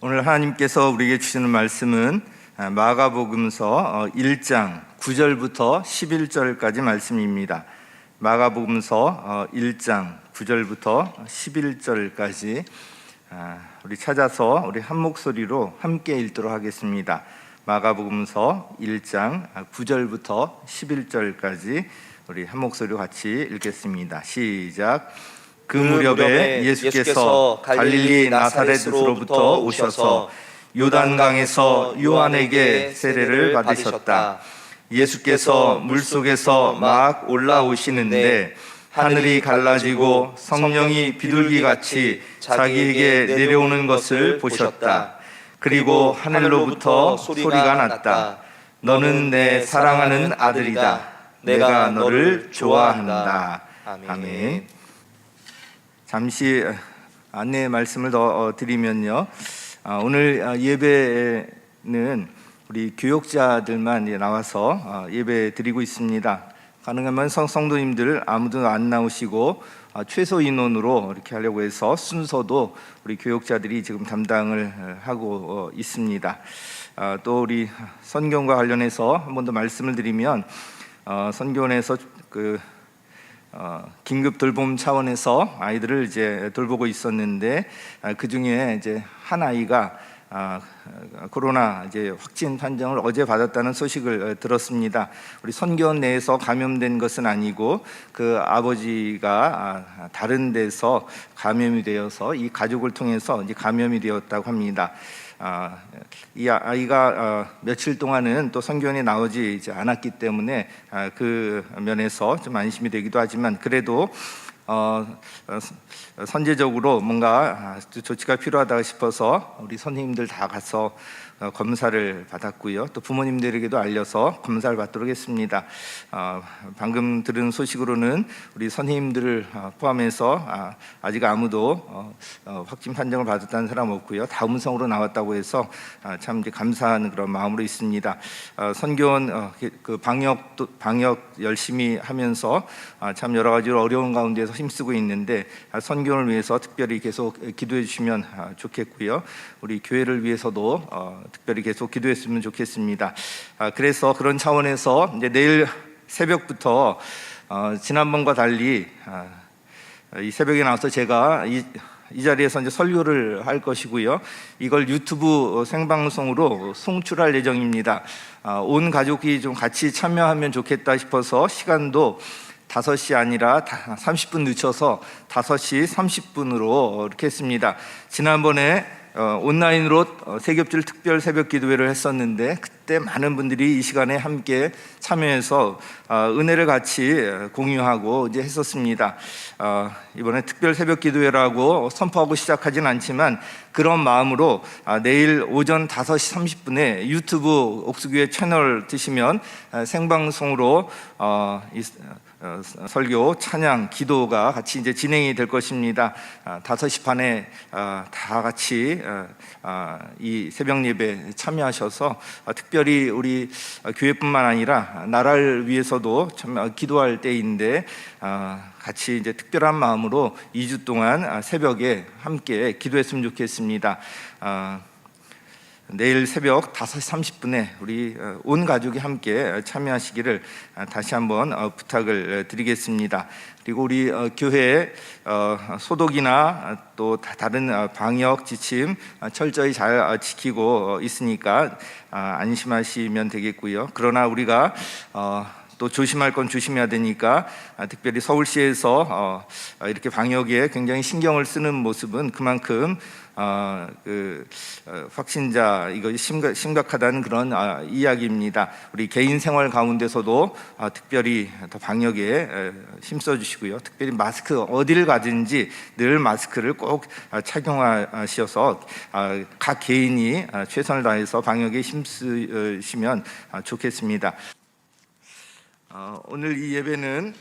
오늘 하나님께서 우리에게 주시는 말씀은 마가복음서 1장 9절부터 11절까지 말씀입니다. 마가복음서 1장 9절부터 11절까지 우리 찾아서 우리 한 목소리로 함께 읽도록 하겠습니다. 마가복음서 1장 9절부터 11절까지 우리 한 목소리로 같이 읽겠습니다. 시작. 그 무렵에 예수께서 갈릴리 나사렛으로부터 오셔서 요단강에서 요한에게 세례를 받으셨다. 예수께서 물속에서 막 올라오시는데 하늘이 갈라지고 성령이 비둘기같이 자기에게 내려오는 것을 보셨다. 그리고 하늘로부터 소리가 났다. 너는 내 사랑하는 아들이다. 내가 너를 좋아한다. 아멘. 잠시 안내 말씀을 더 드리면요, 오늘 예배는 우리 교역자들만 나와서 예배 드리고 있습니다. 가능하면 성도님들 아무도 안 나오시고 최소 인원으로 이렇게 하려고 해서 순서도 우리 교역자들이 지금 담당을 하고 있습니다. 또 우리 선교원과 관련해서 한 번 더 말씀을 드리면, 선교원에서 긴급 돌봄 차원에서 아이들을 이제 돌보고 있었는데, 그 중에 이제 한 아이가 코로나 이제 확진 판정을 어제 받았다는 소식을 들었습니다. 우리 선교원 내에서 감염된 것은 아니고 그 아버지가 다른 데서 감염이 되어서 이 가족을 통해서 이제 감염이 되었다고 합니다. 이 아이가 며칠 동안은 또 선교원에 나오지 않았기 때문에 그 면에서 좀 안심이 되기도 하지만, 그래도 선제적으로 뭔가 조치가 필요하다 싶어서 우리 선생님들 다 가서 검사를 받았고요. 또 부모님들에게도 알려서 검사를 받도록 했습니다. 방금 들은 소식으로는 우리 선생님들을 포함해서 아직 아무도 확진 판정을 받았다는 사람 없고요. 다 음성으로 나왔다고 해서 참 이제 감사하는 그런 마음으로 있습니다. 선교원 그 방역 열심히 하면서 참 여러 가지로 어려운 가운데서 힘쓰고 있는데, 선교원을 위해서 특별히 계속 기도해 주시면 좋겠고요. 우리 교회를 위해서도 특별히 계속 기도했으면 좋겠습니다. 그래서 그런 차원에서 이제 내일 새벽부터 지난번과 달리 이 새벽에 나와서 제가 이 자리에서 이제 설교를 할 것이고요. 이걸 유튜브 생방송으로 송출할 예정입니다. 온 가족이 좀 같이 참여하면 좋겠다 싶어서 시간도 5시 아니라 30분 늦춰서 5시 30분으로 이렇게 했습니다. 지난번에 온라인으로 세겹줄 특별 새벽 기도회를 했었는데, 그때 많은 분들이 이 시간에 함께 참여해서 은혜를 같이 공유하고 이제 했었습니다. 이번에 특별 새벽 기도회라고 선포하고 시작하진 않지만, 그런 마음으로 내일 오전 5시 30분에 유튜브 옥수교회 채널 뜨시면 생방송으로 설교, 찬양, 기도가 같이 이제 진행이 될 것입니다. 5시 반에 다 같이 이 새벽 예배 참여하셔서 특별히 우리 교회뿐만 아니라 나라를 위해서도 참 기도할 때인데, 같이 이제 특별한 마음으로 2주 동안 새벽에 함께 기도했으면 좋겠습니다. 내일 새벽 5시 30분에 우리 온 가족이 함께 참여하시기를 다시 한번 부탁을 드리겠습니다. 그리고 우리 교회 소독이나 또 다른 방역 지침 철저히 잘 지키고 있으니까 안심하시면 되겠고요. 그러나 우리가 또 조심할 건 조심해야 되니까, 특별히 서울시에서 이렇게 방역에 굉장히 신경을 쓰는 모습은 그만큼 확진자 이것이 심각하다는 그런 이야기입니다. 우리 개인 생활 가운데서도 특별히 더 방역에 힘써 주시고요. 특별히 마스크, 어디를 가든지 늘 마스크를 꼭 착용하셔서 각 개인이 최선을 다해서 방역에 힘쓰시면 좋겠습니다. 오늘 이 예배는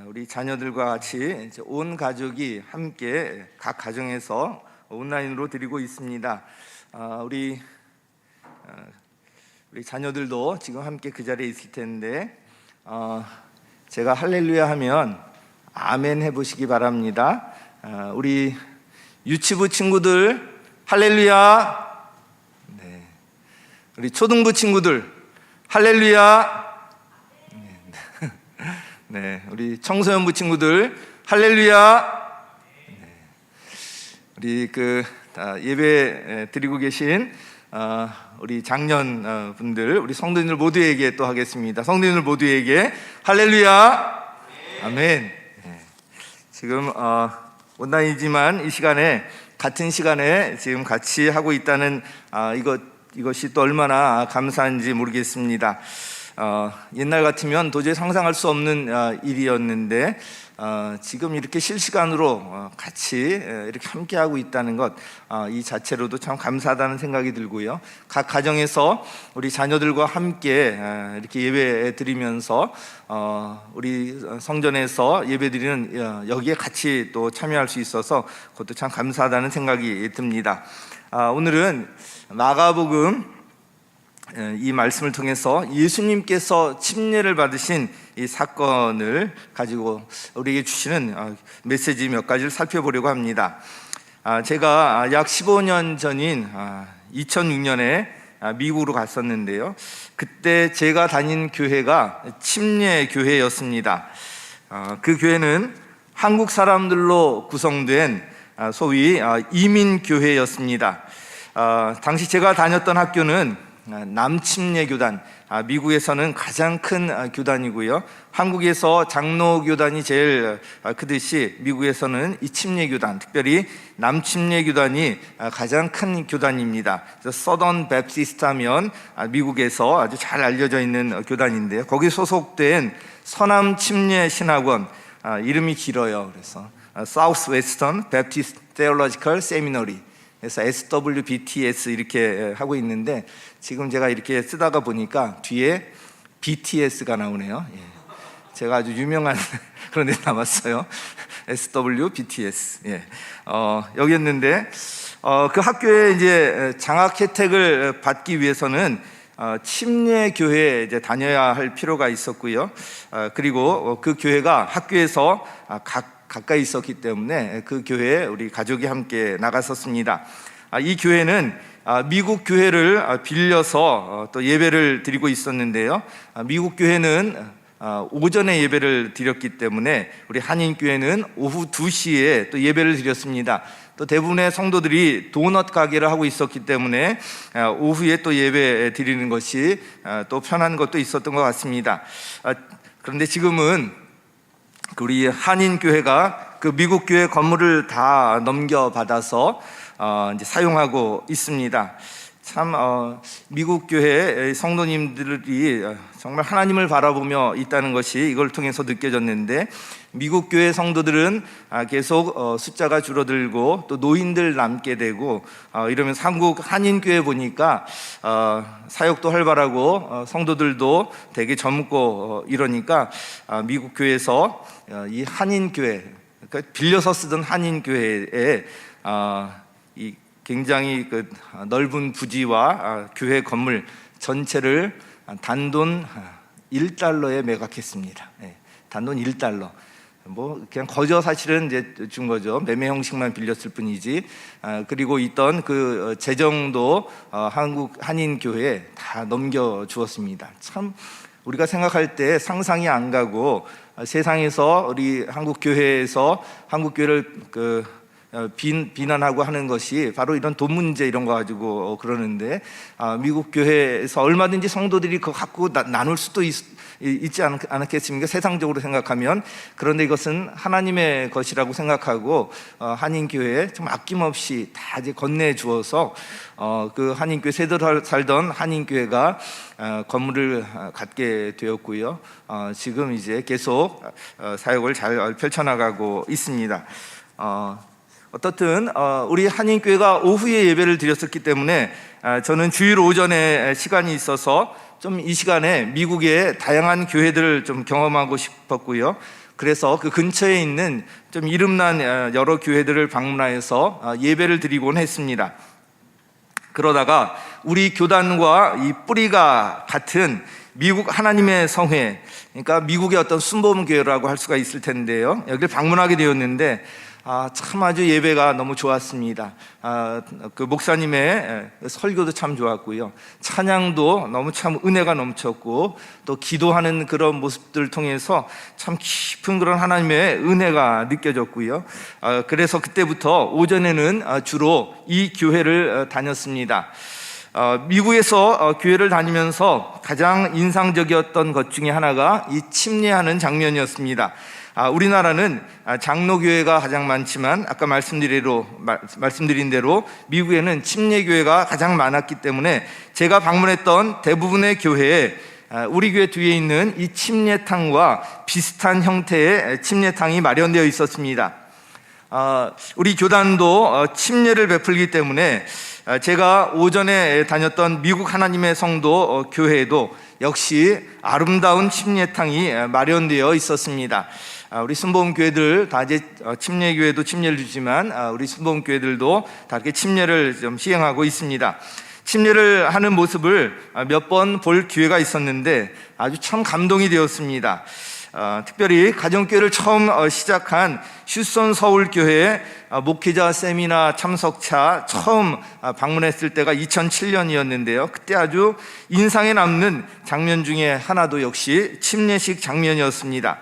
우리 자녀들과 같이 온 가족이 함께 각 가정에서 온라인으로 드리고 있습니다. 우리 자녀들도 지금 함께 그 자리에 있을 텐데, 제가 할렐루야 하면 아멘 해보시기 바랍니다. 우리 유치부 친구들 할렐루야. 네. 우리 초등부 친구들 할렐루야. 네. 우리 청소년부 친구들 할렐루야. 네. 우리 예배 드리고 계신 우리 장년 분들, 우리 성도님들 모두에게 또 하겠습니다. 성도님들 모두에게 할렐루야. 아멘. 네. 지금 온라인이지만 이 시간에 같은 시간에 지금 같이 하고 있다는 이것이 또 얼마나 감사한지 모르겠습니다. 옛날 같으면 도저히 상상할 수 없는 일이었는데 지금 이렇게 실시간으로 같이 이렇게 함께 하고 있다는 것, 이 자체로도 참 감사하다는 생각이 들고요. 각 가정에서 우리 자녀들과 함께 이렇게 예배 드리면서 우리 성전에서 예배 드리는 여기에 같이 또 참여할 수 있어서 그것도 참 감사하다는 생각이 듭니다. 오늘은 마가복음 이 말씀을 통해서 예수님께서 침례를 받으신 이 사건을 가지고 우리에게 주시는 메시지 몇 가지를 살펴보려고 합니다. 제가 약 15년 전인 2006년에 미국으로 갔었는데요. 그때 제가 다닌 교회가 침례 교회였습니다. 그 교회는 한국 사람들로 구성된 소위 이민 교회였습니다. 당시 제가 다녔던 학교는 남침례교단, 미국에서는 가장 큰 교단이고요. 한국에서 장로교단이 제일 크듯이 미국에서는 이 침례교단, 특별히 남침례교단이 가장 큰 교단입니다. 그래서 서던 베프티스트 하면 미국에서 아주 잘 알려져 있는 교단인데요. 거기 소속된 서남 침례 신학원, 이름이 길어요. 그래서 Southwestern Baptist Theological Seminary, 그래서 SWBTS 이렇게 하고 있는데 지금 제가 이렇게 쓰다가 보니까 뒤에 BTS가 나오네요. 예. 제가 아주 유명한 그런 데 남았어요. SWBTS. 예. 여기였는데 그 학교에 이제 장학 혜택을 받기 위해서는 침례 교회에 이제 다녀야 할 필요가 있었고요. 그리고 그 교회가 학교에서 가까이 있었기 때문에 그 교회에 우리 가족이 함께 나갔었습니다. 이 교회는 미국 교회를 빌려서 또 예배를 드리고 있었는데요. 미국 교회는 오전에 예배를 드렸기 때문에 우리 한인교회는 오후 2시에 또 예배를 드렸습니다. 또 대부분의 성도들이 도넛 가게를 하고 있었기 때문에 오후에 또 예배 드리는 것이 또 편한 것도 있었던 것 같습니다. 그런데 지금은 우리 한인교회가 그 미국 교회 건물을 다 넘겨받아서 이제 사용하고 있습니다. 참 미국 교회 성도님들이 정말 하나님을 바라보며 있다는 것이 이걸 통해서 느껴졌는데, 미국 교회 성도들은 계속 숫자가 줄어들고 또 노인들 남게 되고 이러면서 한국 한인교회 보니까 사역도 활발하고 성도들도 되게 젊고 이러니까 미국 교회에서 이 한인교회, 그러니까 빌려서 쓰던 한인교회에 이 굉장히 그 넓은 부지와 교회 건물 전체를 단돈 $1에 매각했습니다. 단돈 $1. 뭐 그냥 거저 사실은 이제 준 거죠. 매매 형식만 빌렸을 뿐이지. 그리고 있던 그 재정도 한국 한인 교회에 다 넘겨 주었습니다. 참 우리가 생각할 때 상상이 안 가고, 세상에서 우리 한국 교회에서 한국 교회를 비난하고 하는 것이 바로 이런 돈 문제 이런 거 가지고 그러는데, 미국 교회에서 얼마든지 성도들이 그거 갖고 나눌 수도 있지 않겠습니까? 세상적으로 생각하면. 그런데 이것은 하나님의 것이라고 생각하고 한인교회에 좀 아낌없이 다 이제 건네주어서 그 한인교회 세대로 살던 한인교회가 건물을 갖게 되었고요. 지금 이제 계속 사역을 잘 펼쳐나가고 있습니다. 어떻든 우리 한인교회가 오후에 예배를 드렸었기 때문에 저는 주일 오전에 시간이 있어서 좀 이 시간에 미국의 다양한 교회들을 좀 경험하고 싶었고요. 그래서 그 근처에 있는 좀 이름난 여러 교회들을 방문하여서 예배를 드리곤 했습니다. 그러다가 우리 교단과 이 뿌리가 같은 미국 하나님의 성회, 그러니까 미국의 어떤 순복음 교회라고 할 수가 있을 텐데요. 여기를 방문하게 되었는데 참 아주 예배가 너무 좋았습니다. 그 목사님의 설교도 참 좋았고요. 찬양도 너무 참 은혜가 넘쳤고, 또 기도하는 그런 모습들을 통해서 참 깊은 그런 하나님의 은혜가 느껴졌고요. 그래서 그때부터 오전에는 주로 이 교회를 다녔습니다. 미국에서 교회를 다니면서 가장 인상적이었던 것 중에 하나가 이 침례하는 장면이었습니다. 우리나라는 장로교회가 가장 많지만 아까 말씀드린 대로 미국에는 침례교회가 가장 많았기 때문에 제가 방문했던 대부분의 교회에 우리 교회 뒤에 있는 이 침례탕과 비슷한 형태의 침례탕이 마련되어 있었습니다. 우리 교단도 침례를 베풀기 때문에 제가 오전에 다녔던 미국 하나님의 성도 교회에도 역시 아름다운 침례탕이 마련되어 있었습니다. 우리 순복음 교회들 다 이제 침례교회도 침례를 주지만 우리 순복음 교회들도 다 이렇게 침례를 좀 시행하고 있습니다. 침례를 하는 모습을 몇 번 볼 기회가 있었는데 아주 참 감동이 되었습니다. 특별히 가정교회를 처음 시작한 휴스턴 서울교회 목회자 세미나 참석차 처음 방문했을 때가 2007년이었는데요. 그때 아주 인상에 남는 장면 중에 하나도 역시 침례식 장면이었습니다.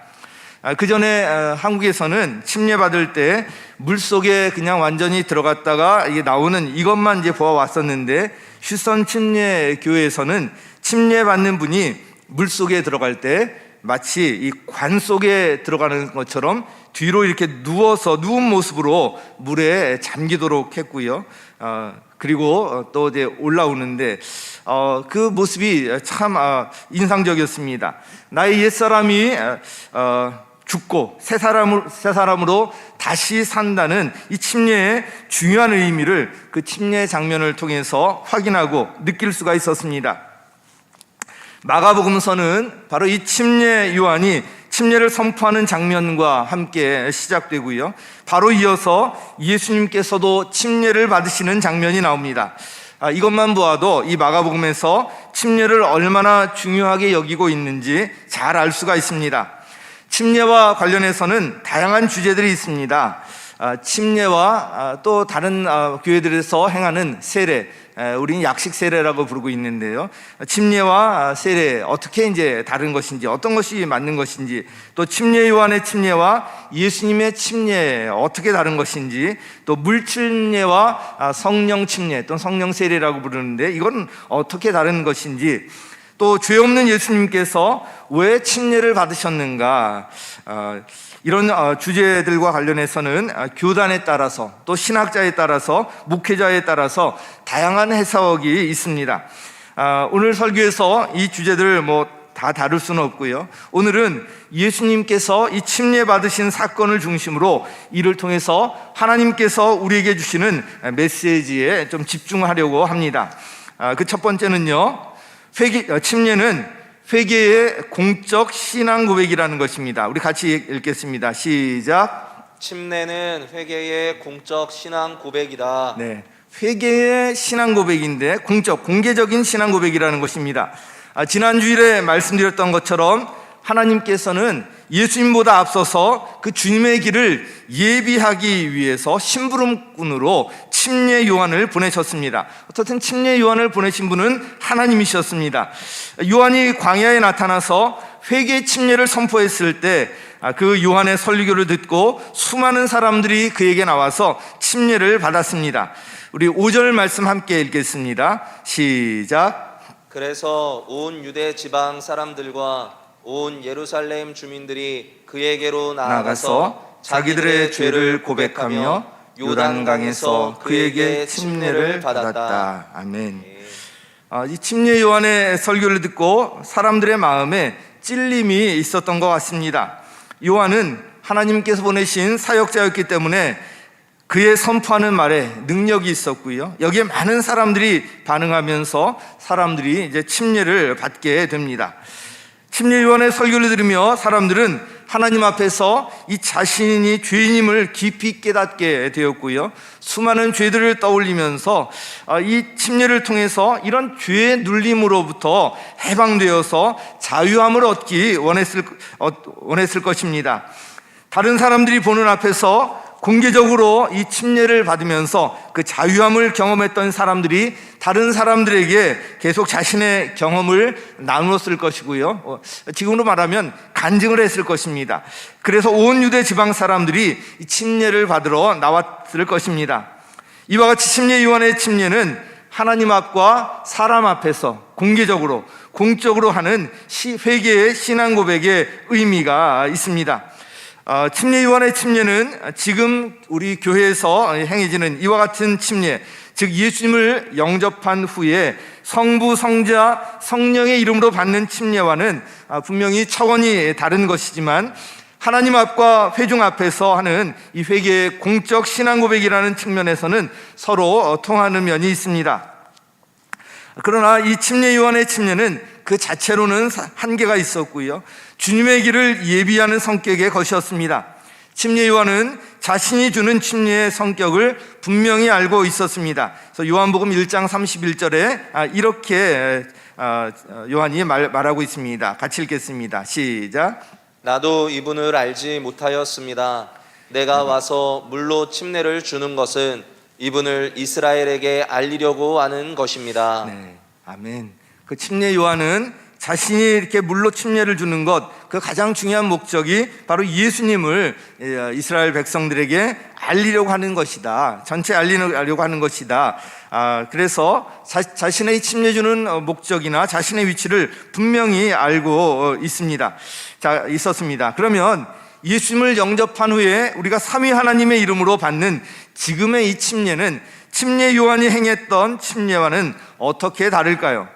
그 전에 한국에서는 침례 받을 때 물속에 그냥 완전히 들어갔다가 이게 나오는 이것만 이제 보아왔었는데, 휴스턴 침례 교회에서는 침례 받는 분이 물속에 들어갈 때 마치 이 관 속에 들어가는 것처럼 뒤로 이렇게 누운 모습으로 물에 잠기도록 했고요. 그리고 또 이제 올라오는데 그 모습이 참 인상적이었습니다. 나의 옛사람이 죽고 새 사람으로 다시 산다는 이 침례의 중요한 의미를 그 침례 장면을 통해서 확인하고 느낄 수가 있었습니다. 마가복음서는 바로 이 침례 요한이 침례를 선포하는 장면과 함께 시작되고요. 바로 이어서 예수님께서도 침례를 받으시는 장면이 나옵니다. 이것만 보아도 이 마가복음에서 침례를 얼마나 중요하게 여기고 있는지 잘 알 수가 있습니다. 침례와 관련해서는 다양한 주제들이 있습니다. 침례와 또 다른 교회들에서 행하는 세례, 우리는 약식 세례라고 부르고 있는데요. 침례와 세례 어떻게 이제 다른 것인지, 어떤 것이 맞는 것인지, 또 침례 요한의 침례와 예수님의 침례 어떻게 다른 것인지, 또 물 침례와 성령 침례, 또 성령 세례라고 부르는데 이건 어떻게 다른 것인지, 또 죄 없는 예수님께서 왜 침례를 받으셨는가, 이런 주제들과 관련해서는 교단에 따라서, 또 신학자에 따라서, 목회자에 따라서 다양한 해석이 있습니다. 오늘 설교에서 이 주제들을 다 다룰 수는 없고요. 오늘은 예수님께서 이 침례 받으신 사건을 중심으로 이를 통해서 하나님께서 우리에게 주시는 메시지에 좀 집중하려고 합니다. 그 첫 번째는요, 침례는 회개의 공적 신앙 고백이라는 것입니다. 우리 같이 읽겠습니다. 시작. 침례는 회개의 공적 신앙 고백이다. 네, 회개의 신앙 고백인데 공개적인 신앙 고백이라는 것입니다. 지난 주일에 말씀드렸던 것처럼 하나님께서는 예수님보다 앞서서 그 주님의 길을 예비하기 위해서 심부름꾼으로 침례 요한을 보내셨습니다. 어쨌든 침례 요한을 보내신 분은 하나님이셨습니다. 요한이 광야에 나타나서 회개 침례를 선포했을 때 그 요한의 설교를 듣고 수많은 사람들이 그에게 나와서 침례를 받았습니다. 우리 5절 말씀 함께 읽겠습니다. 시작. 그래서 온 유대 지방 사람들과 온 예루살렘 주민들이 그에게로 나아가서 자기들의 죄를 고백하며 요단강에서 그에게 침례를 받았다. 아멘. 이 침례 요한의 설교를 듣고 사람들의 마음에 찔림이 있었던 것 같습니다. 요한은 하나님께서 보내신 사역자였기 때문에 그의 선포하는 말에 능력이 있었고요. 여기에 많은 사람들이 반응하면서 사람들이 이제 침례를 받게 됩니다. 침례 요한의 설교를 들으며 사람들은 하나님 앞에서 이 자신이 죄인임을 깊이 깨닫게 되었고요. 수많은 죄들을 떠올리면서 이 침례를 통해서 이런 죄의 눌림으로부터 해방되어서 자유함을 얻기 원했을 것입니다. 다른 사람들이 보는 앞에서 공개적으로 이 침례를 받으면서 그 자유함을 경험했던 사람들이 다른 사람들에게 계속 자신의 경험을 나누었을 것이고요. 지금으로 말하면 간증을 했을 것입니다. 그래서 온 유대 지방 사람들이 이 침례를 받으러 나왔을 것입니다. 이와 같이 침례 요한의 침례는 하나님 앞과 사람 앞에서 공개적으로 공적으로 하는 회개의 신앙 고백의 의미가 있습니다. 침례 요한의 침례는 지금 우리 교회에서 행해지는 이와 같은 침례, 즉 예수님을 영접한 후에 성부, 성자, 성령의 이름으로 받는 침례와는 분명히 차원이 다른 것이지만 하나님 앞과 회중 앞에서 하는 이 회개의 공적 신앙 고백이라는 측면에서는 서로 통하는 면이 있습니다. 그러나 이 침례 요한의 침례는 그 자체로는 한계가 있었고요, 주님의 길을 예비하는 성격의 것이었습니다. 침례 요한은 자신이 주는 침례의 성격을 분명히 알고 있었습니다. 그래서 요한복음 1장 31절에 이렇게 요한이 말하고 있습니다. 같이 읽겠습니다. 시작. 나도 이분을 알지 못하였습니다. 내가 와서 물로 침례를 주는 것은 이분을 이스라엘에게 알리려고 하는 것입니다. 네, 아멘. 그 침례 요한은 자신이 이렇게 물로 침례를 주는 것, 그 가장 중요한 목적이 바로 예수님을 이스라엘 백성들에게 알리려고 하는 것이다. 전체 알리려고 하는 것이다. 그래서 자신의 침례 주는 목적이나 자신의 위치를 분명히 알고 있었습니다. 그러면 예수님을 영접한 후에 우리가 삼위 하나님의 이름으로 받는 지금의 이 침례는 침례 요한이 행했던 침례와는 어떻게 다를까요?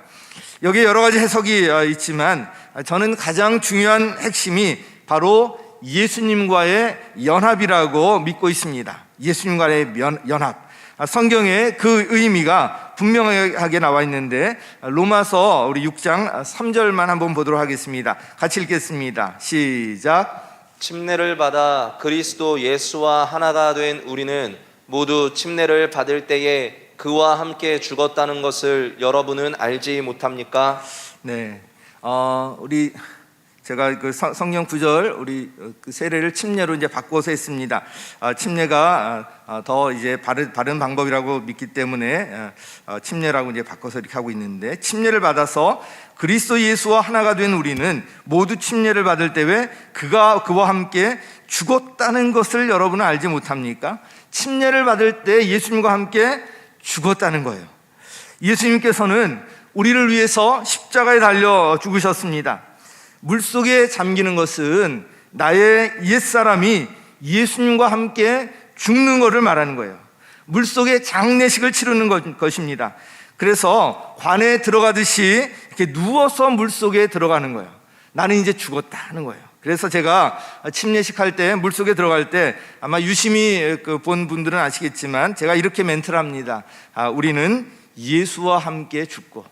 여기에 여러 가지 해석이 있지만 저는 가장 중요한 핵심이 바로 예수님과의 연합이라고 믿고 있습니다. 예수님과의 연합. 성경에 그 의미가 분명하게 나와 있는데 로마서 우리 6장 3절만 한번 보도록 하겠습니다. 같이 읽겠습니다. 시작. 침례를 받아 그리스도 예수와 하나가 된 우리는 모두 침례를 받을 때에 그와 함께 죽었다는 것을 여러분은 알지 못합니까? 네, 제가 그 성경 구절 우리 그 세례를 침례로 이제 바꿔서 했습니다. 침례가 더 이제 바른 방법이라고 믿기 때문에 침례라고 이제 바꿔서 이렇게 하고 있는데, 침례를 받아서 그리스도 예수와 하나가 된 우리는 모두 침례를 받을 때에 그와 함께 죽었다는 것을 여러분은 알지 못합니까? 침례를 받을 때 예수님과 함께 죽었다는 거예요. 예수님께서는 우리를 위해서 십자가에 달려 죽으셨습니다. 물속에 잠기는 것은 나의 옛사람이 예수님과 함께 죽는 것을 말하는 거예요. 물속에 장례식을 치르는 것입니다. 그래서 관에 들어가듯이 이렇게 누워서 물속에 들어가는 거예요. 나는 이제 죽었다 하는 거예요. 그래서 제가 침례식 할 때 물속에 들어갈 때 아마 유심히 본 분들은 아시겠지만 제가 이렇게 멘트를 합니다. 우리는 예수와 함께 죽고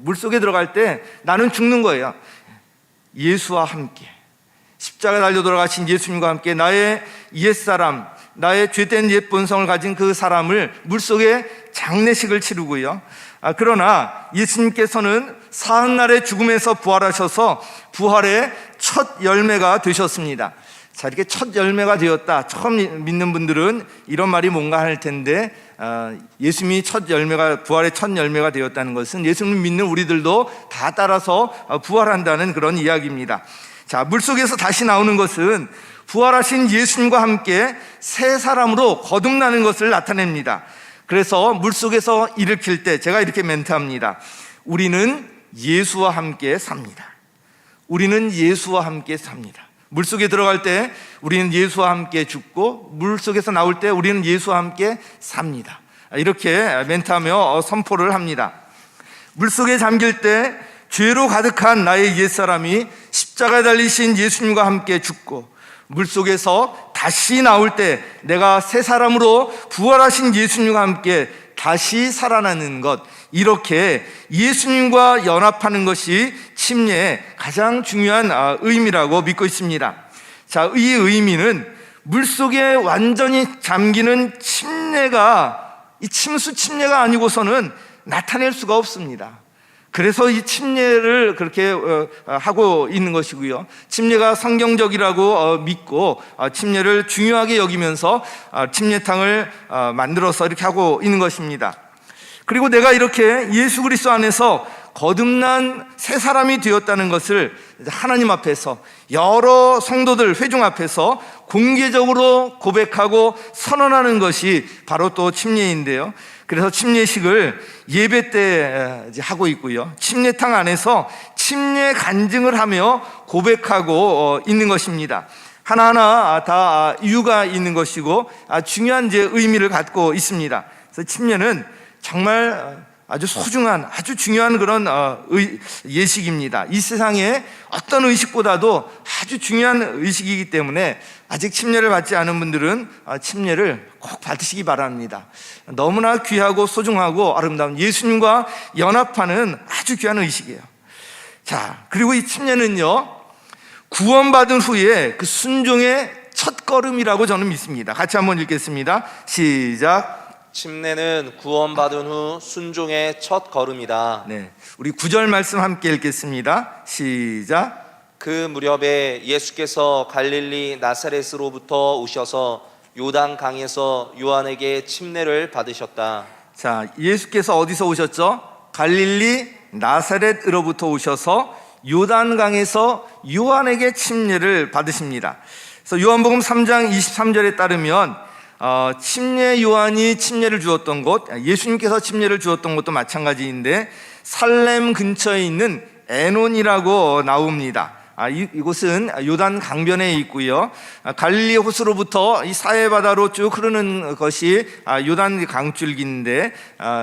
물속에 들어갈 때 나는 죽는 거예요. 예수와 함께 십자가에 달려 돌아가신 예수님과 함께 나의 옛사람, 나의 죄된 옛 본성을 가진 그 사람을 물속에 장례식을 치르고요. 그러나 예수님께서는 사흘날의 죽음에서 부활하셔서 부활의 첫 열매가 되셨습니다. 자, 이렇게 첫 열매가 되었다. 처음 믿는 분들은 이런 말이 뭔가 할 텐데, 예수님이 부활의 첫 열매가 되었다는 것은 예수님 믿는 우리들도 다 따라서 부활한다는 그런 이야기입니다. 자, 물속에서 다시 나오는 것은 부활하신 예수님과 함께 새 사람으로 거듭나는 것을 나타냅니다. 그래서 물속에서 일으킬 때 제가 이렇게 멘트합니다. 우리는 예수와 함께 삽니다. 물속에 들어갈 때 우리는 예수와 함께 죽고, 물속에서 나올 때 우리는 예수와 함께 삽니다. 이렇게 멘트하며 선포를 합니다. 물속에 잠길 때 죄로 가득한 나의 옛사람이 십자가에 달리신 예수님과 함께 죽고, 물속에서 다시 나올 때 내가 새 사람으로 부활하신 예수님과 함께 다시 살아나는 것, 이렇게 예수님과 연합하는 것이 침례의 가장 중요한 의미라고 믿고 있습니다. 자, 이 의미는 물속에 완전히 잠기는 침례가, 이 침수 침례가 아니고서는 나타낼 수가 없습니다. 그래서 이 침례를 그렇게 하고 있는 것이고요. 침례가 성경적이라고 믿고 침례를 중요하게 여기면서 침례탕을 만들어서 이렇게 하고 있는 것입니다. 그리고 내가 이렇게 예수 그리스도 안에서 거듭난 새 사람이 되었다는 것을 하나님 앞에서, 여러 성도들 회중 앞에서 공개적으로 고백하고 선언하는 것이 바로 또 침례인데요. 그래서 침례식을 예배 때 이제 하고 있고요. 침례탕 안에서 침례 간증을 하며 고백하고 있는 것입니다. 하나하나 다 이유가 있는 것이고 중요한 이제 의미를 갖고 있습니다. 그래서 침례는 정말 아주 소중한, 아주 중요한 그런 예식입니다. 이 세상에 어떤 의식보다도 아주 중요한 의식이기 때문에 아직 침례를 받지 않은 분들은 침례를 꼭 받으시기 바랍니다. 너무나 귀하고 소중하고 아름다운 예수님과 연합하는 아주 귀한 의식이에요. 자, 그리고 이 침례는요, 구원받은 후에 그 순종의 첫걸음이라고 저는 믿습니다. 같이 한번 읽겠습니다. 시작. 침례는 구원받은 후 순종의 첫 걸음이다. 네, 우리 9절 말씀 함께 읽겠습니다. 시작. 그 무렵에 예수께서 갈릴리 나사렛으로부터 오셔서 요단 강에서 요한에게 침례를 받으셨다. 자, 예수께서 어디서 오셨죠? 갈릴리 나사렛으로부터 오셔서 요단강에서 요한에게 침례를 받으십니다. 그래서 요한복음 3장 23절에 따르면 침례 요한이 침례를 주었던 곳, 예수님께서 침례를 주었던 곳도 마찬가지인데 살렘 근처에 있는 에논이라고 나옵니다. 이곳은 요단 강변에 있고요. 갈릴리 호수로부터 이 사해바다로 쭉 흐르는 것이 요단 강줄기인데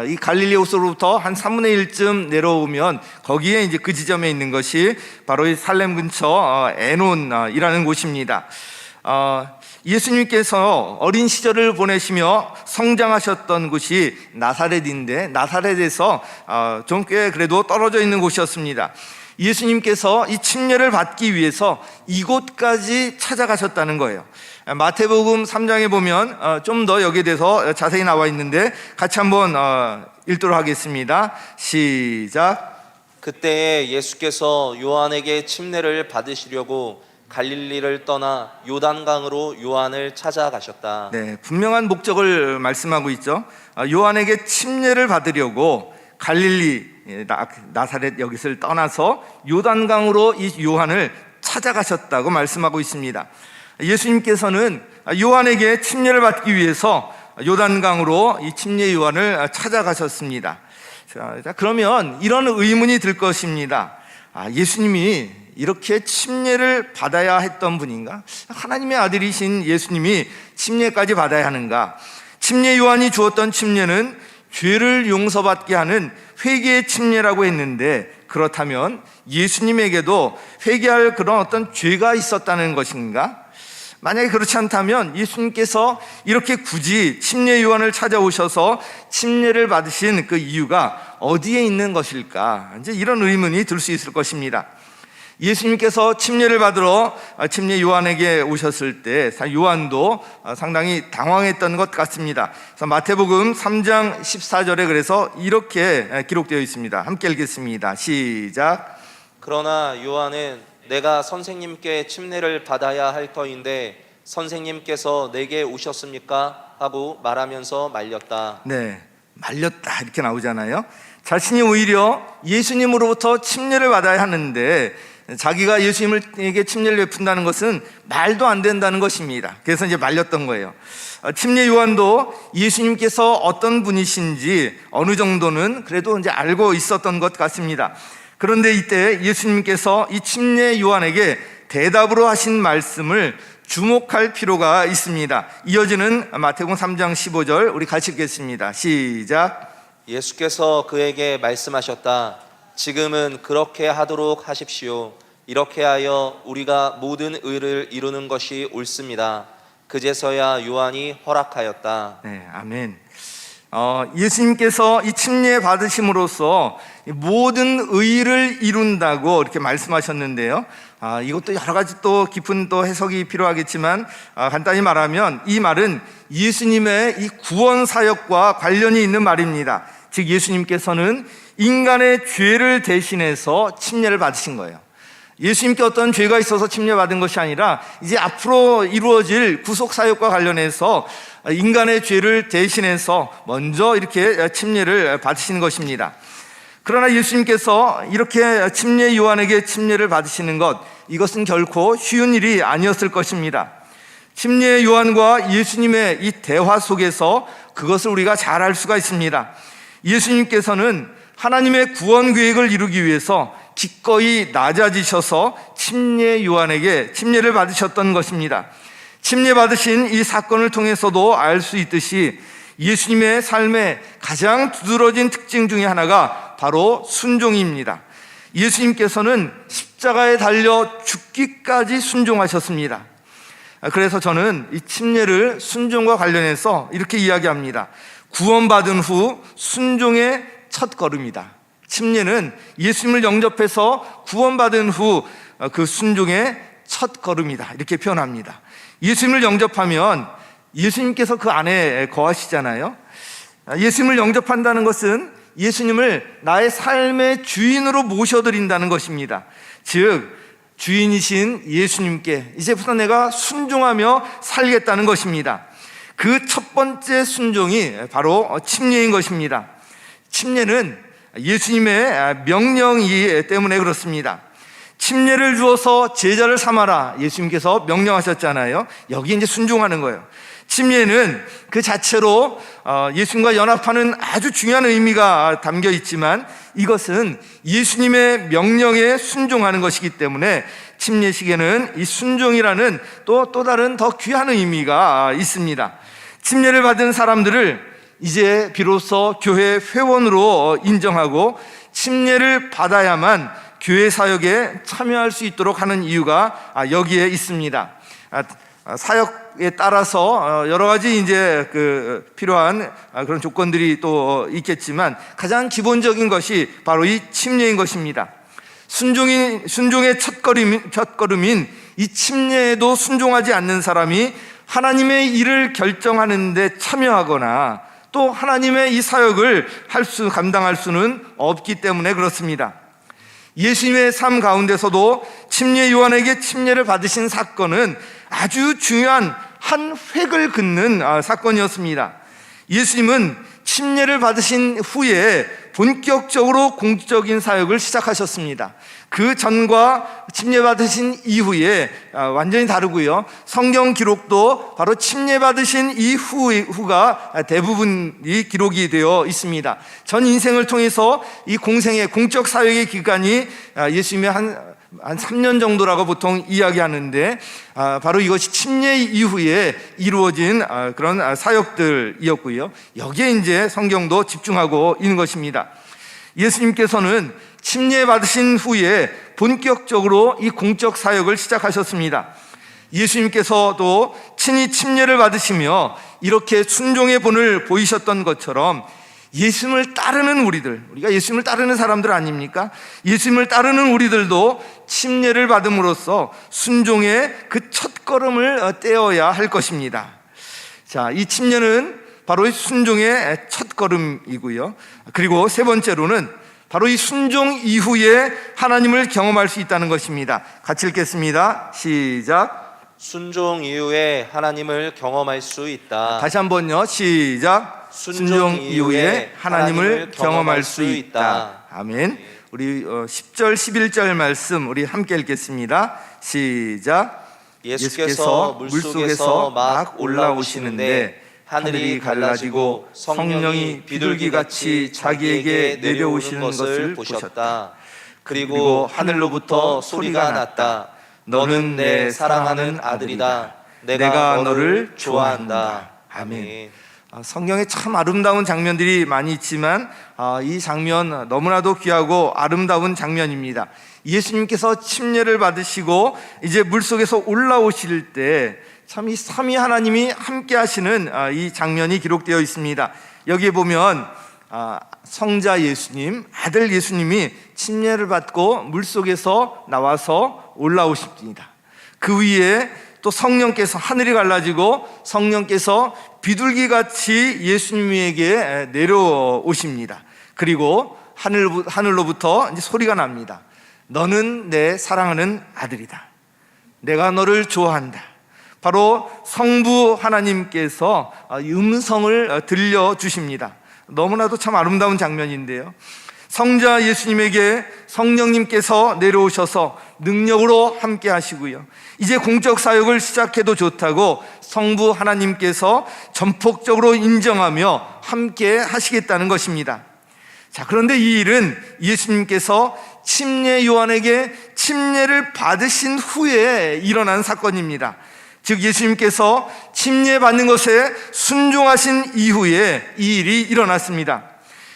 이 갈릴리 호수로부터 한 3분의 1쯤 내려오면 거기에 이제 그 지점에 있는 것이 바로 이 살렘 근처 에논이라는 곳입니다. 예수님께서 어린 시절을 보내시며 성장하셨던 곳이 나사렛인데 나사렛에서 좀 꽤 그래도 떨어져 있는 곳이었습니다. 예수님께서 이 침례를 받기 위해서 이곳까지 찾아가셨다는 거예요. 마태복음 3장에 보면 좀 더 여기에 대해서 자세히 나와 있는데 같이 한번 읽도록 하겠습니다. 시작. 그때에 예수께서 요한에게 침례를 받으시려고 갈릴리를 떠나 요단강으로 요한을 찾아가셨다. 네, 분명한 목적을 말씀하고 있죠. 요한에게 침례를 받으려고 갈릴리 나사렛 여기를 떠나서 요단강으로 이 요한을 찾아가셨다고 말씀하고 있습니다. 예수님께서는 요한에게 침례를 받기 위해서 요단강으로 이 침례 요한을 찾아가셨습니다. 자, 그러면 이런 의문이 들 것입니다. 예수님이 이렇게 침례를 받아야 했던 분인가? 하나님의 아들이신 예수님이 침례까지 받아야 하는가? 침례 요한이 주었던 침례는 죄를 용서받게 하는 회개의 침례라고 했는데 그렇다면 예수님에게도 회개할 그런 어떤 죄가 있었다는 것인가? 만약에 그렇지 않다면 예수님께서 이렇게 굳이 침례 요한을 찾아오셔서 침례를 받으신 그 이유가 어디에 있는 것일까? 이제 이런 의문이 들 수 있을 것입니다. 예수님께서 침례를 받으러 침례 요한에게 오셨을 때 요한도 상당히 당황했던 것 같습니다. 그래서 마태복음 3장 14절에 그래서 이렇게 기록되어 있습니다. 함께 읽겠습니다. 시작. 그러나 요한은 내가 선생님께 침례를 받아야 할 터인데 선생님께서 내게 오셨습니까? 하고 말하면서 말렸다. 네, 말렸다 이렇게 나오잖아요. 자신이 오히려 예수님으로부터 침례를 받아야 하는데 자기가 예수님에게 침례를 베푼다는 것은 말도 안 된다는 것입니다. 그래서 이제 말렸던 거예요. 침례 요한도 예수님께서 어떤 분이신지 어느 정도는 그래도 이제 알고 있었던 것 같습니다. 그런데 이때 예수님께서 이 침례 요한에게 대답으로 하신 말씀을 주목할 필요가 있습니다. 이어지는 마태복음 3장 15절 우리 같이 읽겠습니다. 시작. 예수께서 그에게 말씀하셨다. 지금은 그렇게 하도록 하십시오. 이렇게 하여 우리가 모든 의를 이루는 것이 옳습니다. 그제서야 요한이 허락하였다. 네, 아멘. 예수님께서 이 침례 받으심으로써 모든 의를 이룬다고 이렇게 말씀하셨는데요. 이것도 여러 가지 또 깊은 또 해석이 필요하겠지만 간단히 말하면 이 말은 예수님의 이 구원 사역과 관련이 있는 말입니다. 즉 예수님께서는 인간의 죄를 대신해서 침례를 받으신 거예요. 예수님께 어떤 죄가 있어서 침례받은 것이 아니라 이제 앞으로 이루어질 구속사역과 관련해서 인간의 죄를 대신해서 먼저 이렇게 침례를 받으시는 것입니다. 그러나 예수님께서 이렇게 침례 요한에게 침례를 받으시는 것, 이것은 결코 쉬운 일이 아니었을 것입니다. 침례 요한과 예수님의 이 대화 속에서 그것을 우리가 잘 알 수가 있습니다. 예수님께서는 하나님의 구원 계획을 이루기 위해서 기꺼이 낮아지셔서 침례 요한에게 침례를 받으셨던 것입니다. 침례 받으신 이 사건을 통해서도 알 수 있듯이 예수님의 삶의 가장 두드러진 특징 중에 하나가 바로 순종입니다. 예수님께서는 십자가에 달려 죽기까지 순종하셨습니다. 그래서 저는 이 침례를 순종과 관련해서 이렇게 이야기합니다. 구원받은 후 순종의 첫걸음이다. 침례는 예수님을 영접해서 구원받은 후 그 순종의 첫걸음이다, 이렇게 표현합니다. 예수님을 영접하면 예수님께서 그 안에 거하시잖아요. 예수님을 영접한다는 것은 예수님을 나의 삶의 주인으로 모셔드린다는 것입니다. 즉 주인이신 예수님께 이제부터 내가 순종하며 살겠다는 것입니다. 그 첫 번째 순종이 바로 침례인 것입니다. 침례는 예수님의 명령이기 때문에 그렇습니다. 침례를 주어서 제자를 삼아라, 예수님께서 명령하셨잖아요. 여기 이제 순종하는 거예요. 침례는 그 자체로 예수님과 연합하는 아주 중요한 의미가 담겨 있지만 이것은 예수님의 명령에 순종하는 것이기 때문에 침례식에는 이 순종이라는 또 다른 더 귀한 의미가 있습니다. 침례를 받은 사람들을 이제 비로소 교회 회원으로 인정하고 침례를 받아야만 교회 사역에 참여할 수 있도록 하는 이유가 여기에 있습니다. 사역에 따라서 여러 가지 이제 필요한 그런 조건들이 또 있겠지만 가장 기본적인 것이 바로 이 침례인 것입니다. 순종의 첫걸음인 이 침례에도 순종하지 않는 사람이 하나님의 일을 결정하는 데 참여하거나 또 하나님의 이 사역을 감당할 수는 없기 때문에 그렇습니다. 예수님의 삶 가운데서도 침례 요한에게 침례를 받으신 사건은 아주 중요한 한 획을 긋는 사건이었습니다. 예수님은 침례를 받으신 후에 본격적으로 공적인 사역을 시작하셨습니다. 그 전과 침례 받으신 이후에 완전히 다르고요. 성경 기록도 바로 침례 받으신 이후가 대부분이 기록이 되어 있습니다. 전 인생을 통해서 이 공생의 공적 사역의 기간이 예수님의 한 3년 정도라고 보통 이야기하는데 바로 이것이 침례 이후에 이루어진 그런 사역들이었고요. 여기에 이제 성경도 집중하고 있는 것입니다. 예수님께서는 침례 받으신 후에 본격적으로 이 공적 사역을 시작하셨습니다. 예수님께서도 친히 침례를 받으시며 이렇게 순종의 본을 보이셨던 것처럼 예수님을 따르는 우리가 예수님을 따르는 사람들 아닙니까? 예수님을 따르는 우리들도 침례를 받음으로써 순종의 그 첫걸음을 떼어야 할 것입니다. 자, 이 침례는 바로 이 순종의 첫걸음이고요. 그리고 세 번째로는 바로 이 순종 이후에 하나님을 경험할 수 있다는 것입니다. 같이 읽겠습니다. 시작. 순종 이후에 하나님을 경험할 수 있다. 다시 한번요. 시작. 순종 이후에 하나님을 경험할 수 있다. 아멘. 우리 10절 11절 말씀 우리 함께 읽겠습니다. 시작. 예수께서 물속에서 막 올라오시는데 하늘이 갈라지고 성령이 비둘기같이 자기에게 내려오시는 것을 보셨다. 그리고 하늘로부터 소리가 났다. 너는 내 사랑하는 아들이다. 내가 너를 좋아한다. 아멘. 성경에 참 아름다운 장면들이 많이 있지만 이 장면 너무나도 귀하고 아름다운 장면입니다. 예수님께서 침례를 받으시고 이제 물속에서 올라오실 때 참 이 삼위 하나님이 함께 하시는 이 장면이 기록되어 있습니다. 여기에 보면 성자 예수님, 아들 예수님이 침례를 받고 물속에서 나와서 올라오십니다. 그 위에 또 성령께서 하늘이 갈라지고 성령께서 비둘기같이 예수님에게 내려오십니다. 그리고 하늘로부터 이제 소리가 납니다. 너는 내 사랑하는 아들이다. 내가 너를 좋아한다. 바로 성부 하나님께서 음성을 들려주십니다. 너무나도 참 아름다운 장면인데요. 성자 예수님에게 성령님께서 내려오셔서 능력으로 함께 하시고요. 이제 공적 사역을 시작해도 좋다고 성부 하나님께서 전폭적으로 인정하며 함께 하시겠다는 것입니다. 자, 그런데 이 일은 예수님께서 침례 요한에게 침례를 받으신 후에 일어난 사건입니다. 즉 예수님께서 침례 받는 것에 순종하신 이후에 이 일이 일어났습니다.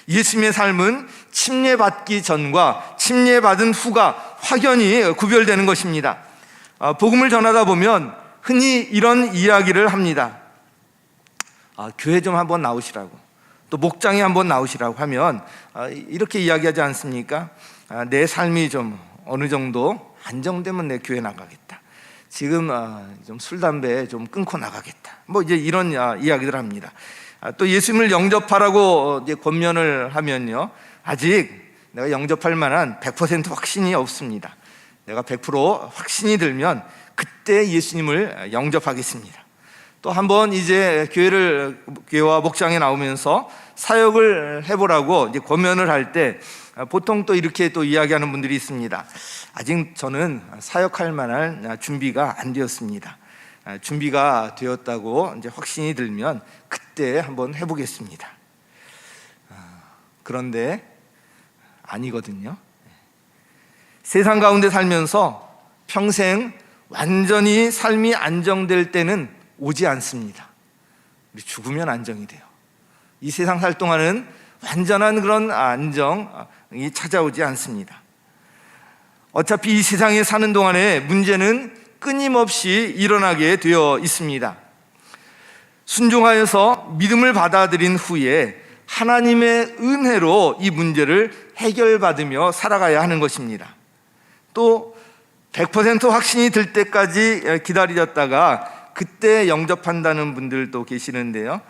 예수님의 삶은 침례 받기 전과 침례 받은 후가 확연히 구별되는 것입니다. 복음을 전하다 보면 흔히 이런 이야기를 합니다. 교회 좀 한번 나오시라고, 또 목장에 한번 나오시라고 하면 이렇게 이야기하지 않습니까? 내 삶이 좀 어느 정도 안정되면 내 교회 나가겠다. 지금 좀 술, 담배 좀 끊고 나가겠다. 뭐 이제 이런 이야기들 합니다. 또 예수님을 영접하라고 이제 권면을 하면요, 아직 내가 영접할 만한 100% 확신이 없습니다. 내가 100% 확신이 들면 그때 예수님을 영접하겠습니다. 또 한번 이제 교회와 목장에 나오면서 사역을 해보라고 이제 권면을 할 때 보통 또 이렇게 또 이야기하는 분들이 있습니다. 아직 저는 사역할 만한 준비가 안 되었습니다. 준비가 되었다고 이제 확신이 들면 그때 한번 해보겠습니다. 그런데 아니거든요. 세상 가운데 살면서 평생 완전히 삶이 안정될 때는 오지 않습니다. 우리 죽으면 안정이 돼요. 이 세상 살 동안은 완전한 그런 안정이 찾아오지 않습니다. 어차피 이 세상에 사는 동안에 문제는 끊임없이 일어나게 되어 있습니다. 순종하여서 믿음을 받아들인 후에 하나님의 은혜로 이 문제를 해결받으며 살아가야 하는 것입니다. 또 100% 확신이 들 때까지 기다리셨다가 그때 영접한다는 분들도 계시는데요.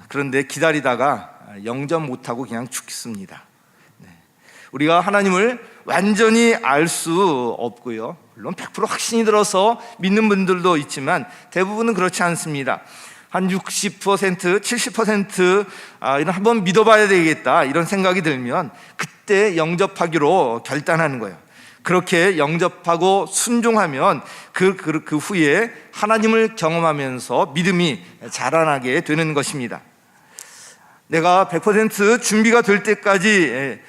그런데 기다리다가 영접 못하고 그냥 죽습니다. 우리가 하나님을 완전히 알 수 없고요, 물론 100% 확신이 들어서 믿는 분들도 있지만 대부분은 그렇지 않습니다. 한 60%, 70% 이런 한번 믿어봐야 되겠다 이런 생각이 들면 그때 영접하기로 결단하는 거예요. 그렇게 영접하고 순종하면 그 후에 하나님을 경험하면서 믿음이 자라나게 되는 것입니다. 내가 100% 준비가 될 때까지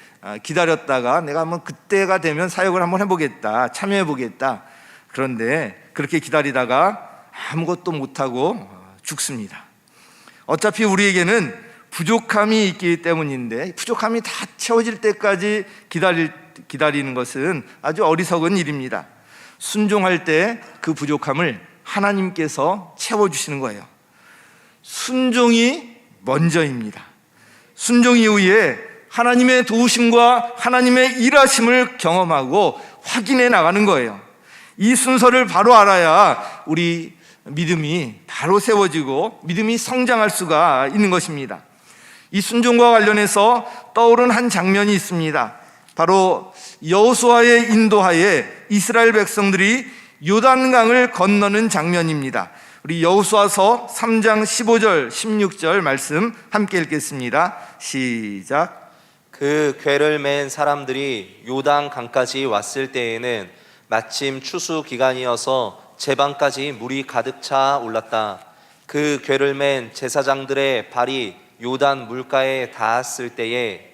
기다렸다가 내가 한번 그때가 되면 사역을 한번 해보겠다, 참여해보겠다. 그런데 그렇게 기다리다가 아무것도 못하고 죽습니다. 어차피 우리에게는 부족함이 있기 때문인데 부족함이 다 채워질 때까지 기다리는 것은 아주 어리석은 일입니다. 순종할 때 그 부족함을 하나님께서 채워주시는 거예요. 순종이 먼저입니다. 순종 이후에 하나님의 도우심과 하나님의 일하심을 경험하고 확인해 나가는 거예요. 이 순서를 바로 알아야 우리 믿음이 바로 세워지고 믿음이 성장할 수가 있는 것입니다. 이 순종과 관련해서 떠오른 한 장면이 있습니다. 바로 여호수아의 인도하에 이스라엘 백성들이 요단강을 건너는 장면입니다. 우리 여호수아서 3장 15절 16절 말씀 함께 읽겠습니다. 시작. 그 궤를 맨 사람들이 요단 강까지 왔을 때에는 마침 추수 기간이어서 제방까지 물이 가득 차 올랐다. 그 궤를 맨 제사장들의 발이 요단 물가에 닿았을 때에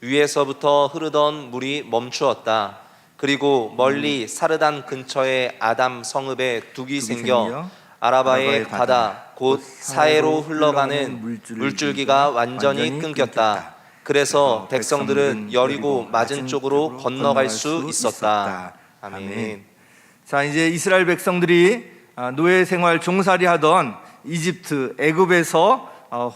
위에서부터 흐르던 물이 멈추었다. 그리고 멀리 사르단 근처에 아담 성읍에 둑이 생겨 아라바의 바다 곧 사해로 흘러가는 물줄기가 완전히 끊겼다. 그래서 백성들은 여리고 맞은 쪽으로 건너갈 수 있었다. 아멘. 자, 이제 이스라엘 백성들이 노예 생활 종살이 하던 이집트 애굽에서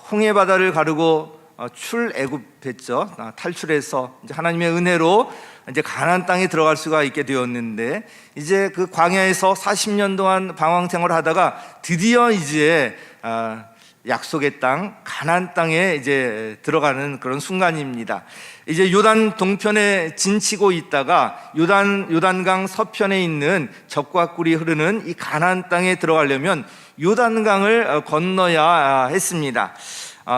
홍해 바다를 가르고 출애굽했죠. 탈출해서 이제 하나님의 은혜로 이제 가나안 땅에 들어갈 수가 있게 되었는데, 이제 그 광야에서 40년 동안 방황 생활을 하다가 드디어 이제 약속의 땅 가나안 땅에 이제 들어가는 그런 순간입니다. 이제 요단 동편에 진치고 있다가 요단강 서편에 있는 적과 꿀이 흐르는 이 가나안 땅에 들어가려면 요단강을 건너야 했습니다.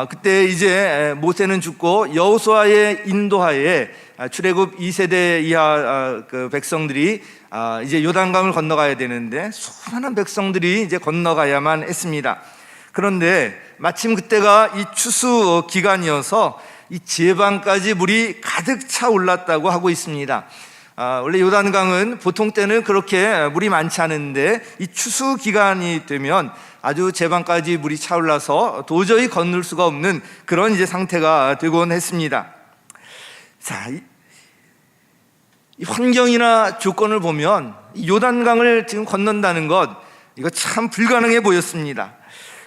그때 이제 모세는 죽고 여호수아의 인도하에 출애굽 2세대 이하 그 백성들이 이제 요단강을 건너가야 되는데 수많은 백성들이 이제 건너가야만 했습니다. 그런데 마침 그때가 이 추수 기간이어서 이 제방까지 물이 가득 차 올랐다고 하고 있습니다. 원래 요단강은 보통 때는 그렇게 물이 많지 않은데 이 추수 기간이 되면 아주 제방까지 물이 차올라서 도저히 건널 수가 없는 그런 이제 상태가 되곤 했습니다. 자, 이 환경이나 조건을 보면 이 요단강을 지금 건넌다는 것, 이거 참 불가능해 보였습니다.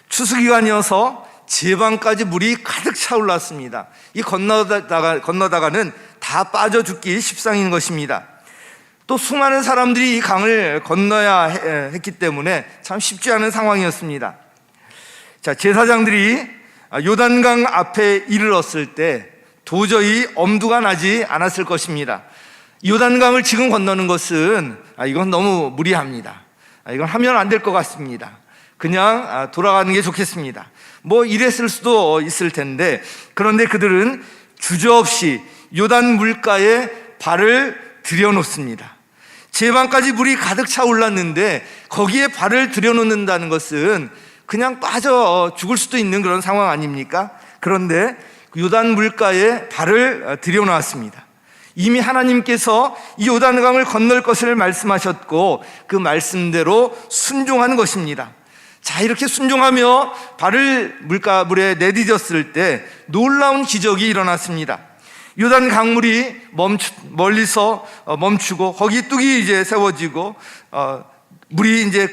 추수 기간이어서 제방까지 물이 가득 차올랐습니다. 이 건너다가는 다 빠져 죽기 십상인 것입니다. 또 수많은 사람들이 이 강을 건너야 했기 때문에 참 쉽지 않은 상황이었습니다. 자, 제사장들이 요단강 앞에 이르렀을 때 도저히 엄두가 나지 않았을 것입니다. 요단강을 지금 건너는 것은 이건 너무 무리합니다. 이건 하면 안 될 것 같습니다. 그냥 돌아가는 게 좋겠습니다. 뭐 이랬을 수도 있을 텐데, 그런데 그들은 주저없이 요단 물가에 발을 들여놓습니다. 제방까지 물이 가득 차 올랐는데 거기에 발을 들여놓는다는 것은 그냥 빠져 죽을 수도 있는 그런 상황 아닙니까? 그런데 요단 물가에 발을 들여놓았습니다. 이미 하나님께서 이 요단강을 건널 것을 말씀하셨고 그 말씀대로 순종한 것입니다. 자, 이렇게 순종하며 발을 물에 내디뎠을 때 놀라운 기적이 일어났습니다. 요단 강물이 멀리서 멈추고 거기 뚝이 이제 세워지고 물이 이제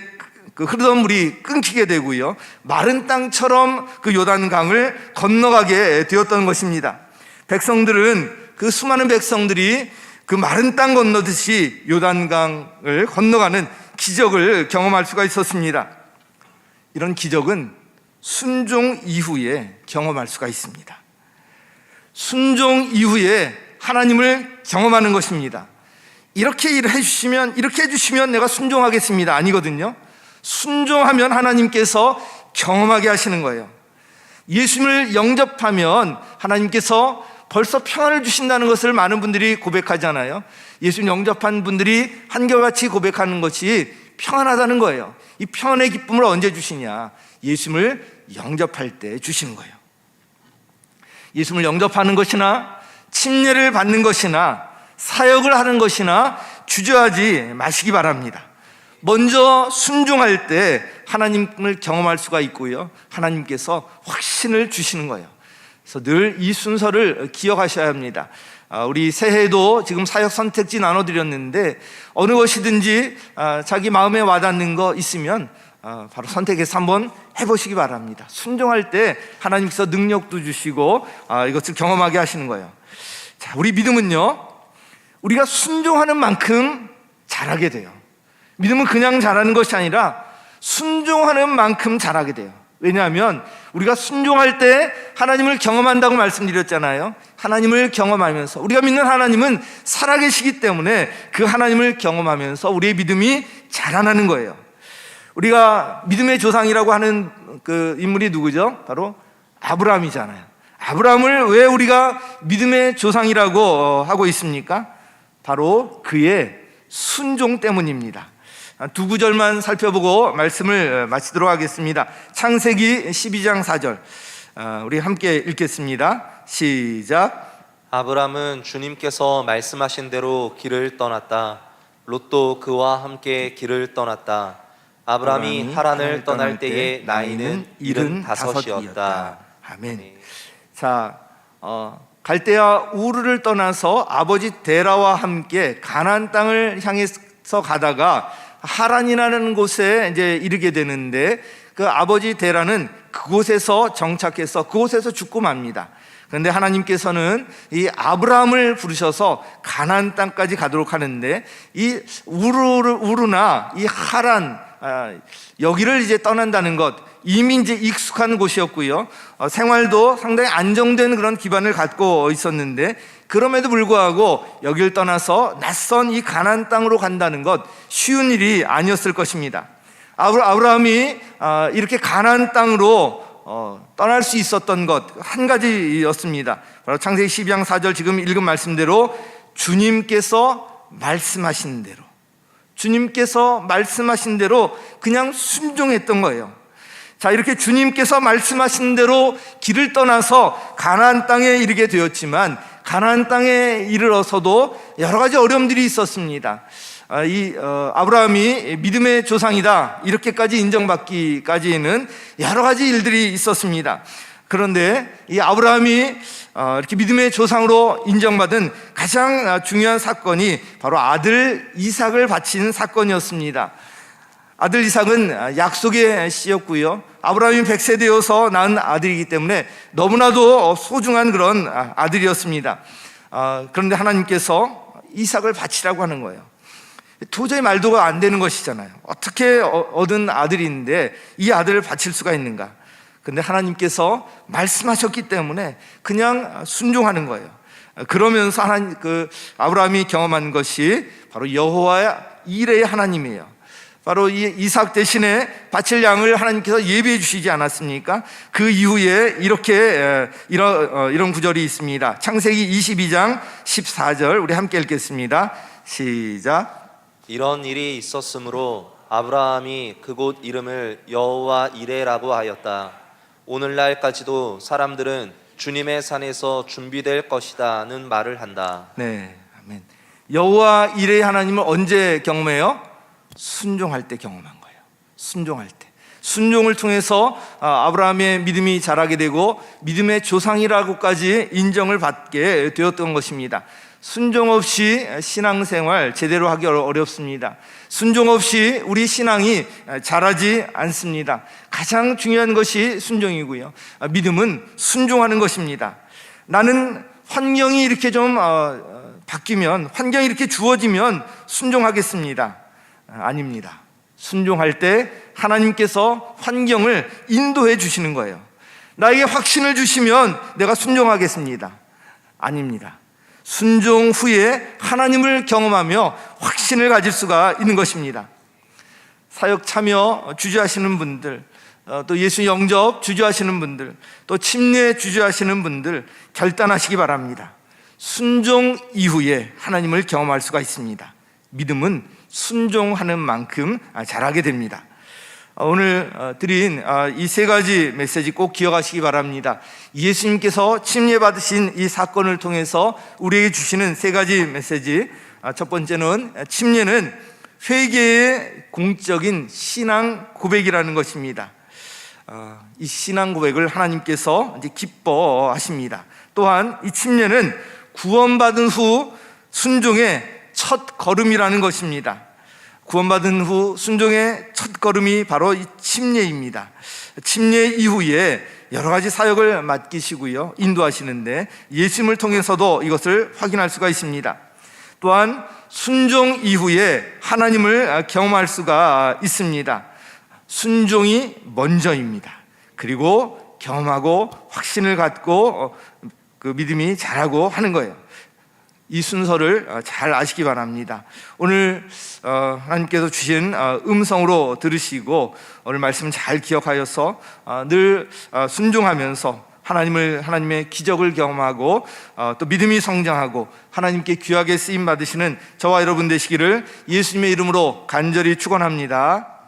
그 흐르던 물이 끊기게 되고요, 마른 땅처럼 그 요단강을 건너가게 되었던 것입니다. 백성들은, 그 수많은 백성들이 그 마른 땅 건너듯이 요단강을 건너가는 기적을 경험할 수가 있었습니다. 이런 기적은 순종 이후에 경험할 수가 있습니다. 순종 이후에 하나님을 경험하는 것입니다. 이렇게 해주시면 내가 순종하겠습니다 아니거든요. 순종하면 하나님께서 경험하게 하시는 거예요. 예수님을 영접하면 하나님께서 벌써 평안을 주신다는 것을 많은 분들이 고백하잖아요. 예수님 영접한 분들이 한결같이 고백하는 것이 평안하다는 거예요. 이 평안의 기쁨을 언제 주시냐? 예수님을 영접할 때 주시는 거예요. 예수님을 영접하는 것이나 침례를 받는 것이나 사역을 하는 것이나 주저하지 마시기 바랍니다. 먼저 순종할 때 하나님을 경험할 수가 있고요, 하나님께서 확신을 주시는 거예요. 그래서 늘 이 순서를 기억하셔야 합니다. 우리 새해도 지금 사역 선택지 나눠드렸는데 어느 것이든지 자기 마음에 와닿는 거 있으면 바로 선택해서 한번 해보시기 바랍니다. 순종할 때 하나님께서 능력도 주시고 이것을 경험하게 하시는 거예요. 자, 우리 믿음은요, 우리가 순종하는 만큼 잘하게 돼요. 믿음은 그냥 잘하는 것이 아니라 순종하는 만큼 잘하게 돼요. 왜냐하면 우리가 순종할 때 하나님을 경험한다고 말씀드렸잖아요. 하나님을 경험하면서, 우리가 믿는 하나님은 살아계시기 때문에 그 하나님을 경험하면서 우리의 믿음이 자라나는 거예요. 우리가 믿음의 조상이라고 하는 그 인물이 누구죠? 바로 아브라함이잖아요. 아브라함을 왜 우리가 믿음의 조상이라고 하고 있습니까? 바로 그의 순종 때문입니다. 두 구절만 살펴보고 말씀을 마치도록 하겠습니다. 창세기 12장 4절 우리 함께 읽겠습니다. 시작. 아브람은 주님께서 말씀하신 대로 길을 떠났다. 롯도 그와 함께 길을 떠났다. 아브람이 하란을 떠날 때의 나이는 75이었다. 아멘. 자, 갈대아 우르를 떠나서 아버지 데라와 함께 가나안 땅을 향해서 가다가 하란이라는 곳에 이제 이르게 되는데, 그 아버지 데라는 그곳에서 정착해서 그곳에서 죽고 맙니다. 그런데 하나님께서는 이 아브라함을 부르셔서 가나안 땅까지 가도록 하는데, 이 우르나 이 하란, 여기를 이제 떠난다는 것, 이미 이제 익숙한 곳이었고요. 생활도 상당히 안정된 그런 기반을 갖고 있었는데, 그럼에도 불구하고 여기를 떠나서 낯선 이 가나안 땅으로 간다는 것, 쉬운 일이 아니었을 것입니다. 아브라함이 이렇게 가나안 땅으로 떠날 수 있었던 것 한 가지였습니다. 바로 창세기 12장 4절 지금 읽은 말씀대로 주님께서 말씀하신 대로 그냥 순종했던 거예요. 자, 이렇게 주님께서 말씀하신 대로 길을 떠나서 가나안 땅에 이르게 되었지만, 가나안 땅에 이르러서도 여러 가지 어려움들이 있었습니다. 아브라함이 믿음의 조상이다 이렇게까지 인정받기까지는 여러 가지 일들이 있었습니다. 그런데 이 아브라함이 이렇게 믿음의 조상으로 인정받은 가장 중요한 사건이 바로 아들 이삭을 바친 사건이었습니다. 아들 이삭은 약속의 씨였고요, 아브라함이 100세 되어서 낳은 아들이기 때문에 너무나도 소중한 그런 아들이었습니다. 그런데 하나님께서 이삭을 바치라고 하는 거예요. 도저히 말도가 안 되는 것이잖아요. 어떻게 얻은 아들인데 이 아들을 바칠 수가 있는가? 근데 하나님께서 말씀하셨기 때문에 그냥 순종하는 거예요. 그러면서 아브라함이 경험한 것이 바로 여호와 이레의 하나님이에요. 바로 이 이삭 대신에 바칠 양을 하나님께서 예비해 주시지 않았습니까? 그 이후에 이런 구절이 있습니다. 창세기 22장 14절 우리 함께 읽겠습니다. 시작. 이런 일이 있었으므로 아브라함이 그곳 이름을 여호와 이레라고 하였다. 오늘날까지도 사람들은 주님의 산에서 준비될 것이다는 말을 한다. 네, 아멘. 여호와 이레의 하나님을 언제 경험해요? 순종할 때 경험한 거예요. 순종할 때. 순종을 통해서 아브라함의 믿음이 자라게 되고 믿음의 조상이라고까지 인정을 받게 되었던 것입니다. 순종 없이 신앙생활 제대로 하기 어렵습니다. 순종 없이 우리 신앙이 자라지 않습니다. 가장 중요한 것이 순종이고요, 믿음은 순종하는 것입니다. 나는 환경이 이렇게 좀 바뀌면, 환경이 이렇게 주어지면 순종하겠습니다. 아닙니다. 순종할 때 하나님께서 환경을 인도해 주시는 거예요. 나에게 확신을 주시면 내가 순종하겠습니다. 아닙니다. 순종 후에 하나님을 경험하며 확신을 가질 수가 있는 것입니다. 사역 참여 주저하시는 분들, 또 예수 영접 주저하시는 분들, 또 침례 주저하시는 분들 결단하시기 바랍니다. 순종 이후에 하나님을 경험할 수가 있습니다. 믿음은 순종하는 만큼 자라게 됩니다. 오늘 드린 이 세 가지 메시지 꼭 기억하시기 바랍니다. 예수님께서 침례 받으신 이 사건을 통해서 우리에게 주시는 세 가지 메시지, 첫 번째는 침례는 회개의 공적인 신앙 고백이라는 것입니다. 이 신앙 고백을 하나님께서 이제 기뻐하십니다. 또한 이 침례는 구원받은 후 순종의 첫 걸음이라는 것입니다. 구원받은 후 순종의 첫 걸음이 바로 이 침례입니다. 침례 이후에 여러 가지 사역을 맡기시고요, 인도하시는데 예수님을 통해서도 이것을 확인할 수가 있습니다. 또한 순종 이후에 하나님을 경험할 수가 있습니다. 순종이 먼저입니다. 그리고 경험하고 확신을 갖고 그 믿음이 자라고 하는 거예요. 이 순서를 잘 아시기 바랍니다. 오늘 하나님께서 주신 음성으로 들으시고 오늘 말씀 잘 기억하여서 늘 순종하면서 하나님의 기적을 경험하고 또 믿음이 성장하고 하나님께 귀하게 쓰임 받으시는 저와 여러분 되시기를 예수님의 이름으로 간절히 축원합니다.